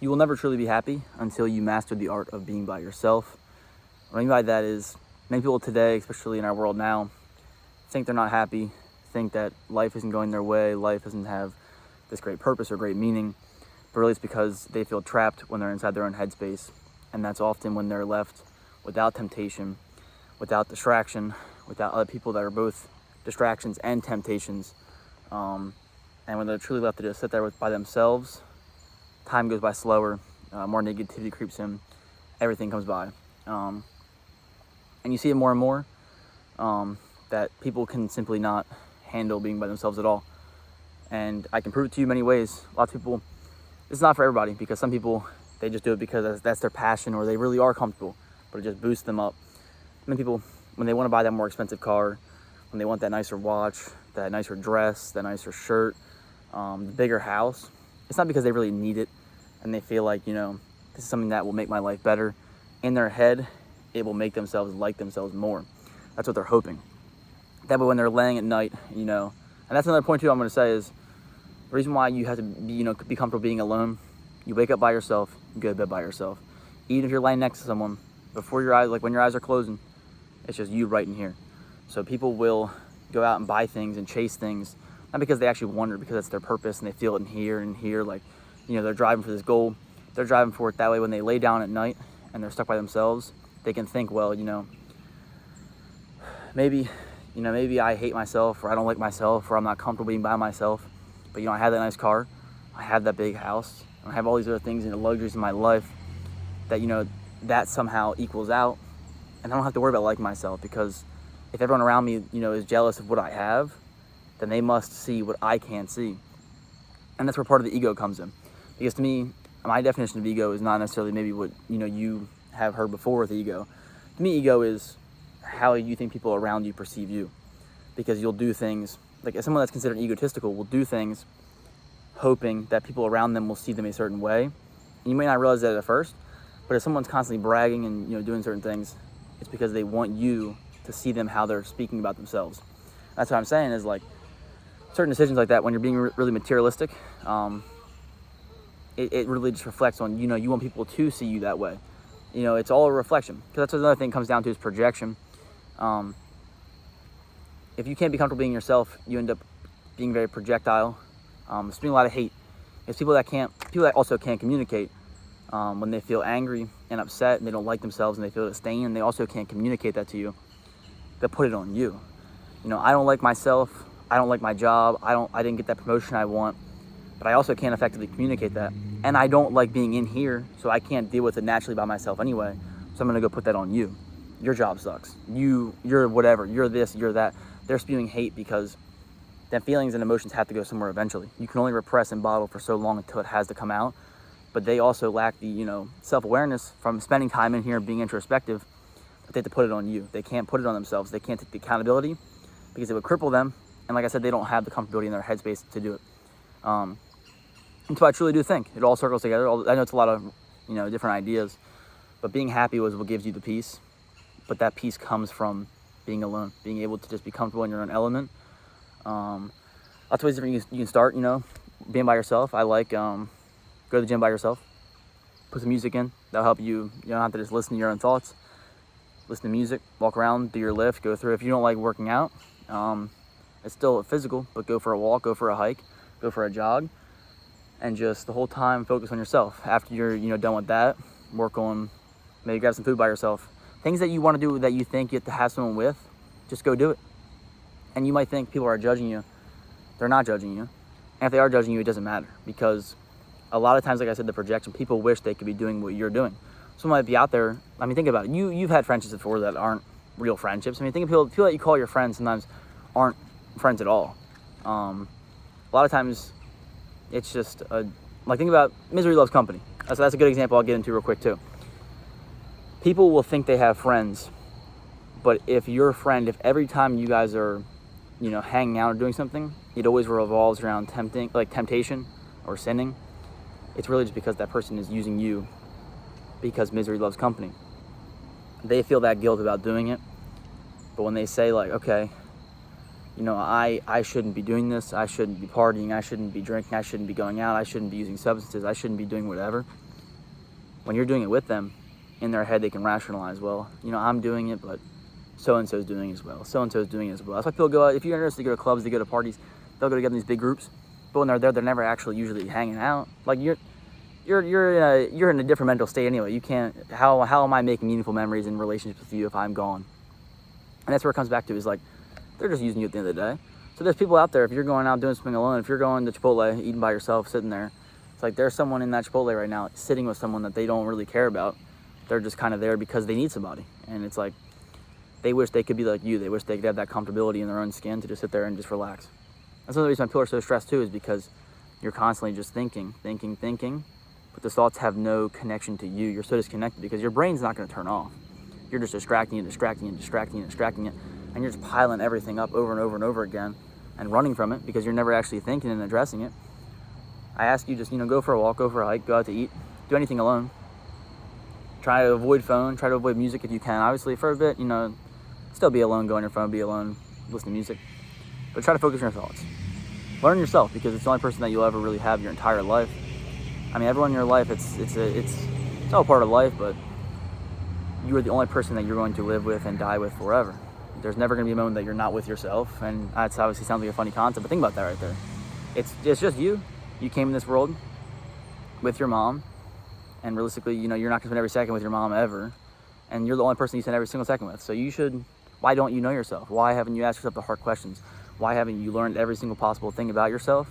You will never truly be happy until you master the art of being by yourself. What I mean by that is, many people today, especially in our world now, think they're not happy, think that life isn't going their way, life doesn't have this great purpose or great meaning, but really it's because they feel trapped when they're inside their own headspace. And that's often when they're left without temptation, without distraction, without other people that are both distractions and temptations. And when they're truly left to just sit there by themselves, time goes by slower, more negativity creeps in, everything comes by. And you see it more and more, that people can simply not handle being by themselves at all. And I can prove it to you many ways. Lots of people, it's not for everybody, because some people, they just do it because that's their passion, or they really are comfortable, but it just boosts them up. Many people, when they want to buy that more expensive car, when they want that nicer watch, that nicer dress, that nicer shirt, the bigger house, it's not because they really need it and they feel like, this is something that will make my life better. In their head, it will make themselves like themselves more. That's what they're hoping. That way when they're laying at night, and that's another point too I'm going to say is, the reason why you have to be comfortable being alone, you wake up by yourself, you go to bed by yourself. Even if you're laying next to someone, before your eyes, like when your eyes are closing, it's just you right in here. So people will go out and buy things and chase things, not because they actually want it, because that's their purpose and they feel it in here and here, like, they're driving for this goal. They're driving for it that way. When they lay down at night and they're stuck by themselves, they can think, well, maybe I hate myself, or I don't like myself, or I'm not comfortable being by myself. But I have that nice car, I have that big house, I have all these other things and the luxuries in my life that, that somehow equals out. And I don't have to worry about liking myself, because if everyone around me, is jealous of what I have, then they must see what I can't see. And that's where part of the ego comes in. Because to me, my definition of ego is not necessarily maybe what, you have heard before with ego. To me, ego is how you think people around you perceive you. Because you'll do things, like someone that's considered egotistical will do things hoping that people around them will see them a certain way. And you may not realize that at first, but if someone's constantly bragging and doing certain things, it's because they want you to see them how they're speaking about themselves. That's what I'm saying is, like, certain decisions like that, when you're being really materialistic, it really just reflects on, you want people to see you that way. It's all a reflection. Because that's another thing it comes down to, is projection. If you can't be comfortable being yourself, you end up being very projectile, spewing a lot of hate. It's people that also can't communicate. When they feel angry and upset and they don't like themselves and they feel disdain, and they also can't communicate that to you, they put it on you. I don't like myself, I don't like my job, I didn't get that promotion I want, but I also can't effectively communicate that. And I don't like being in here, so I can't deal with it naturally by myself anyway. So I'm gonna go put that on you. Your job sucks. You're whatever, you're this, you're that. They're spewing hate because then feelings and emotions have to go somewhere eventually. You can only repress and bottle for so long until it has to come out. But they also lack the, self-awareness from spending time in here and being introspective, that they have to put it on you. They can't put it on themselves. They can't take the accountability because it would cripple them. And like I said, they don't have the comfortability in their headspace to do it. And so I truly do think it all circles together. I know it's a lot of, different ideas, but being happy was what gives you the peace. But that peace comes from being alone, being able to just be comfortable in your own element. Lots of ways different you can start, being by yourself. I like, go to the gym by yourself, put some music in. That'll help you. You don't have to just listen to your own thoughts. Listen to music, walk around, do your lift, go through. If you don't like working out, it's still physical, but go for a walk, go for a hike, go for a jog, and just the whole time focus on yourself. After you're done with that, work on, maybe grab some food by yourself. Things that you want to do that you think you have to have someone with, just go do it. And you might think people are judging you. They're not judging you. And if they are judging you, it doesn't matter, because a lot of times, like I said, the projection, people wish they could be doing what you're doing. Someone might be out there. Think about it. You've had friendships before that aren't real friendships. Think of people that you call your friends sometimes aren't friends at all. A lot of times, it's just think about misery loves company. That's a good example I'll get into real quick too. People will think they have friends, but if if every time you guys are, hanging out or doing something, it always revolves around temptation or sinning, it's really just because that person is using you, because misery loves company. They feel that guilt about doing it, but when they say okay, I shouldn't be doing this, I shouldn't be partying, I shouldn't be drinking, I shouldn't be going out, I shouldn't be using substances, I shouldn't be doing whatever, when you're doing it with them, in their head they can rationalize, well, I'm doing it, but so-and-so's doing it as well. So-and-so's doing it as well. That's why people go out, if you're interested, they go to clubs, they go to parties, they'll go together in these big groups. But when they're there, they're never actually usually hanging out. Like you're in a different mental state anyway. You can't, how am I making meaningful memories in relationships with you if I'm gone? And that's where it comes back to, is like, they're just using you at the end of the day. So there's people out there, if you're going out doing something alone, if you're going to Chipotle, eating by yourself, sitting there, it's like there's someone in that Chipotle right now sitting with someone that they don't really care about. They're just kind of there because they need somebody. And it's like, they wish they could be like you. They wish they could have that comfortability in their own skin to just sit there and just relax. That's another reason why people are so stressed too, is because you're constantly just thinking, but the thoughts have no connection to you. You're so disconnected because your brain's not going to turn off. You're just distracting it, and you're just piling everything up over and over and over again and running from it because you're never actually thinking and addressing it. I ask you, just, go for a walk, go for a hike, go out to eat, do anything alone. Try to avoid phone, try to avoid music if you can. Obviously, for a bit, still be alone, go on your phone, be alone, listen to music. But try to focus on your thoughts. Learn yourself, because it's the only person that you'll ever really have your entire life. I mean, everyone in your life, it's all part of life, but you are the only person that you're going to live with and die with forever. There's never going to be a moment that you're not with yourself, and that's obviously sounds like a funny concept, but think about that right there. It's just you. You came in this world with your mom, and realistically, you're not going to spend every second with your mom ever, and you're the only person you spend every single second with. So why don't you know yourself? Why haven't you asked yourself the hard questions? Why haven't you learned every single possible thing about yourself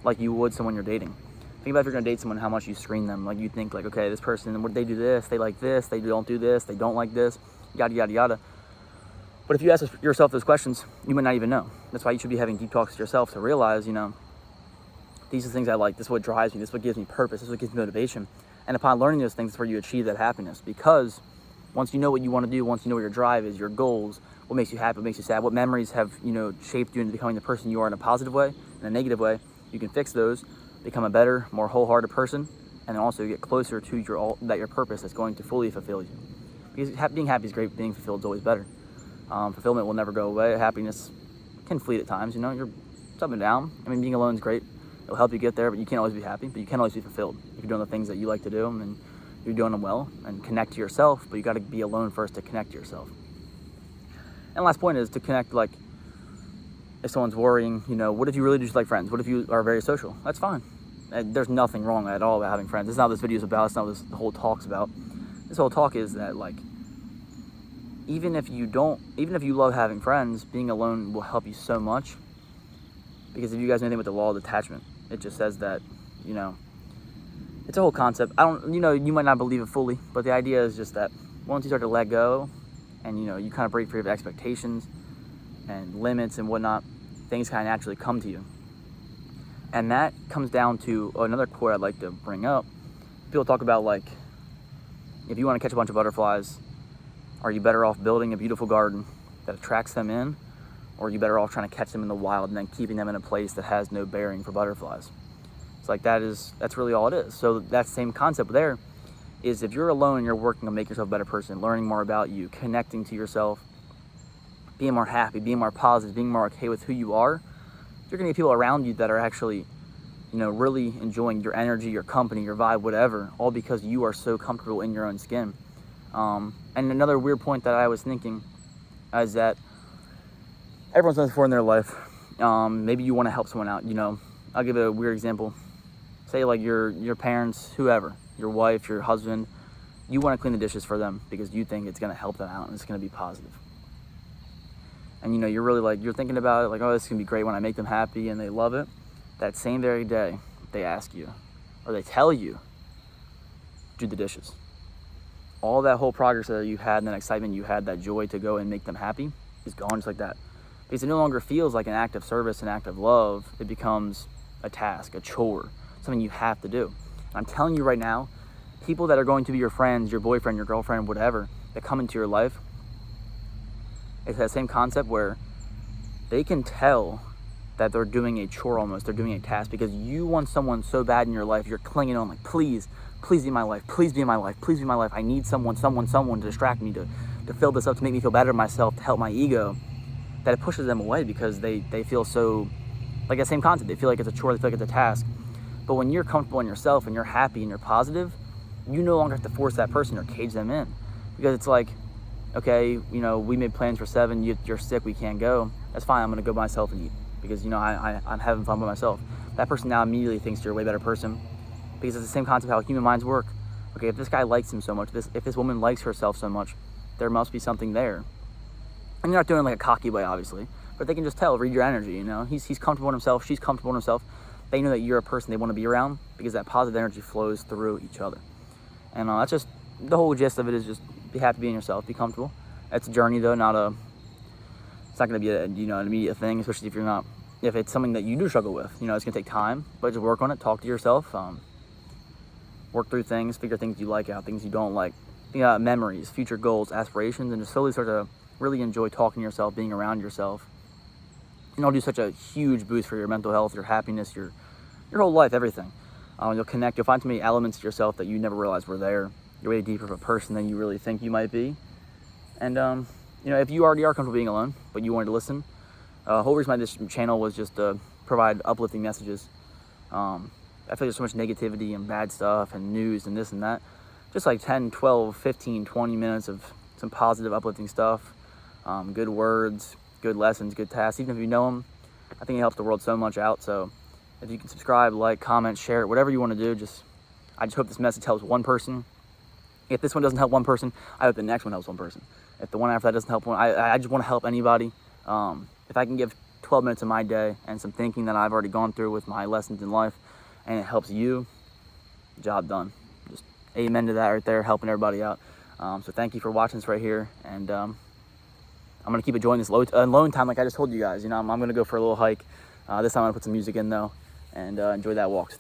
like you would someone you're dating? Think about if you're going to date someone, how much you screen them. Like, you think, like, okay, this person, they do this, they like this, they don't do this, they don't like this, yada, yada, yada. But if you ask yourself those questions, you might not even know. That's why you should be having deep talks to yourself to realize, these are the things I like, this is what drives me, this is what gives me purpose, this is what gives me motivation. And upon learning those things, that's where you achieve that happiness. Because once you know what you want to do, once you know what your drive is, your goals, what makes you happy, what makes you sad, what memories have, shaped you into becoming the person you are in a positive way, in a negative way, you can fix those, become a better, more wholehearted person, and then also get closer to your purpose that's going to fully fulfill you. Because being happy is great, being fulfilled is always better. Fulfillment will never go away. Happiness can fleet at times, it's up and down. I mean, being alone is great. It'll help you get there, but you can't always be happy, but you can always be fulfilled. If you're doing the things that you like to do, and you're doing them well, and connect to yourself, but you got to be alone first to connect to yourself. And the last point is to connect, like, if someone's worrying, what if you really just like friends? What if you are very social? That's fine. And there's nothing wrong at all about having friends. That's not what this video is about. It's not what the whole talk's about. This whole talk is that, like, even if you love having friends, being alone will help you so much. Because if you guys know anything about the law of detachment, it just says that, it's a whole concept. You might not believe it fully, but the idea is just that once you start to let go, and you kind of break free of expectations and limits and whatnot, things kind of naturally come to you. And that comes down to another quote I'd like to bring up. People talk about, like, if you want to catch a bunch of butterflies, are you better off building a beautiful garden that attracts them in, or are you better off trying to catch them in the wild and then keeping them in a place that has no bearing for butterflies? It's like that's really all it is. So that same concept there is, if you're alone and you're working on making yourself a better person, learning more about you, connecting to yourself, being more happy, being more positive, being more okay with who you are, you're going to get people around you that are actually, really enjoying your energy, your company, your vibe, whatever, all because you are so comfortable in your own skin. And another weird point that I was thinking is that everyone's done this before in their life. Maybe you want to help someone out, I'll give a weird example. Say, like, your parents, whoever, your wife, your husband, you want to clean the dishes for them because you think it's going to help them out and it's going to be positive. And you're really, like, you're thinking about it, like, oh, this is going to be great when I make them happy and they love it. That same very day, they ask you, or they tell you, do the dishes. All that whole progress that you had and that excitement you had, that joy to go and make them happy, is gone just like that. Because it no longer feels like an act of service, an act of love. It becomes a task, a chore, something you have to do. And I'm telling you right now, people that are going to be your friends, your boyfriend, your girlfriend, whatever, that come into your life, it's that same concept where they can tell that they're doing a chore almost, they're doing a task, because you want someone so bad in your life, you're clinging on, like, please be in my life, please be in my life, please be in my life. I need someone to distract me, to fill this up, to make me feel better myself, to help my ego, that it pushes them away because they feel so, like, that same concept. They feel like it's a chore, they feel like it's a task. But when you're comfortable in yourself and you're happy and you're positive, you no longer have to force that person or cage them in, because it's like, okay, you know, we made plans for 7, you're sick, we can't go. That's fine, I'm gonna go by myself and eat, because, you know, I'm having fun by myself. That person now immediately thinks you're a way better person, because it's the same concept how human minds work. Okay, if this guy likes him so much, if this woman likes herself so much, there must be something there. And you're not doing it like a cocky way, obviously, but they can just tell, read your energy, you know. He's comfortable in himself, she's comfortable in himself. They know that you're a person they want to be around, because that positive energy flows through each other. And that's just, the whole gist of it is just be happy being yourself, be comfortable. It's a journey though, it's not going to be a, you know, an immediate thing, especially if it's something that you do struggle with. You know, it's going to take time, but just work on it, talk to yourself, work through things, figure things you like out, things you don't like. Think about memories, future goals, aspirations, and just slowly start to really enjoy talking to yourself, being around yourself. And it'll do such a huge boost for your mental health, your happiness, your whole life, everything. You'll find so many elements to yourself that you never realized were there. You're way deeper of a person than you really think you might be. And, you know, if you already are comfortable being alone, but you wanted to listen, the whole reason why this channel was just to provide uplifting messages. I feel like there's so much negativity and bad stuff and news and this and that. Just like 10, 12, 15, 20 minutes of some positive, uplifting stuff, good words, good lessons, good tasks. Even if you know them, I think it helps the world so much out. So if you can subscribe, like, comment, share it, whatever you want to do, I just hope this message helps one person. If this one doesn't help one person, I hope the next one helps one person. If the one after that doesn't help one, I just want to help anybody. If I can give 12 minutes of my day and some thinking that I've already gone through with my lessons in life, and it helps you, job done. Just amen to that right there, helping everybody out. So thank you for watching this right here, and I'm gonna keep enjoying this alone time like I just told you guys. You know, I'm gonna go for a little hike. This time I'm gonna put some music in though, and enjoy that walk.